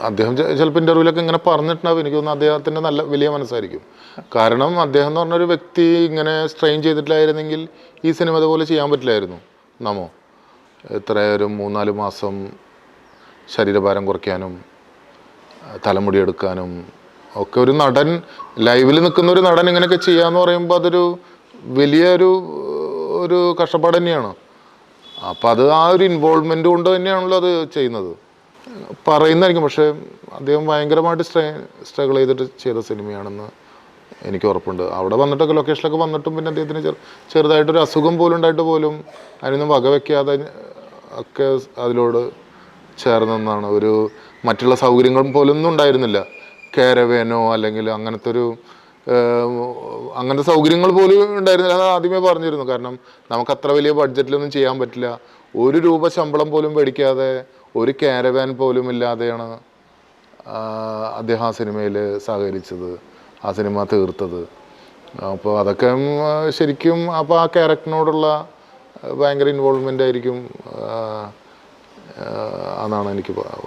അദ്ദേഹം ചിലപ്പോൾ ഇൻ്റർവ്യൂലൊക്കെ ഇങ്ങനെ പറഞ്ഞിട്ടുണ്ടാവും. എനിക്ക് തോന്നുന്നു അദ്ദേഹത്തിൻ്റെ നല്ല വലിയ മനസ്സായിരിക്കും. കാരണം അദ്ദേഹം എന്ന് പറഞ്ഞൊരു വ്യക്തി ഇങ്ങനെ സ്ട്രെയിൻ ചെയ്തിട്ടില്ലായിരുന്നെങ്കിൽ ഈ സിനിമ അതുപോലെ ചെയ്യാൻ പറ്റില്ലായിരുന്നു. നമ്മോ എത്ര ഒരു 3-4 മാസം ശരീരഭാരം കുറയ്ക്കാനും തലമുടി എടുക്കാനും ഒക്കെ ഒരു നടൻ, ലൈവിൽ നിൽക്കുന്ന ഒരു നടൻ ഇങ്ങനെയൊക്കെ ചെയ്യാന്ന് പറയുമ്പോൾ അതൊരു വലിയൊരു കഷ്ടപ്പാട് തന്നെയാണ്. അപ്പം അത് ആ ഒരു ഇൻവോൾവ്മെൻ്റ് കൊണ്ട് തന്നെയാണല്ലോ അത് ചെയ്യുന്നത് പറയുന്നതായിരിക്കും. പക്ഷേ അദ്ദേഹം ഭയങ്കരമായിട്ട് സ്ട്രഗിൾ ചെയ്തിട്ട് ചെയ്ത സിനിമയാണെന്ന് എനിക്ക് ഉറപ്പുണ്ട്. അവിടെ വന്നിട്ടൊക്കെ ലൊക്കേഷനിലൊക്കെ വന്നിട്ടും പിന്നെ അദ്ദേഹത്തിന് ചെറുതായിട്ടൊരു അസുഖം പോലും ഉണ്ടായിട്ട് പോലും അതിനൊന്നും വകവെക്കാതെ ഒക്കെ അതിലോട് ചേർന്നെന്നാണ്. ഒരു മറ്റുള്ള സൗകര്യങ്ങളും പോലൊന്നും ഉണ്ടായിരുന്നില്ല. കാരവേനോ അല്ലെങ്കിൽ അങ്ങനത്തെ സൗകര്യങ്ങൾ പോലും ഉണ്ടായിരുന്നില്ല. അത് ആദ്യമേ പറഞ്ഞിരുന്നു. കാരണം നമുക്ക് അത്ര വലിയ ബഡ്ജറ്റിലൊന്നും ചെയ്യാൻ പറ്റില്ല. 1 രൂപ ശമ്പളം പോലും മേടിക്കാതെ ഒരു കാരവാൻ പോലും ഇല്ലാതെയാണ് അദ്ദേഹം ആ സിനിമയിൽ സഹകരിച്ചത്, ആ സിനിമ തീർത്തത്. അപ്പോൾ അതൊക്കെ ശരിക്കും അപ്പോൾ ആ ക്യാരക്ടറിനോടുള്ള ഭയങ്കര ഇൻവോൾവ്മെൻ്റ് ആയിരിക്കും എന്നാണ് എനിക്ക് പറയാൻ.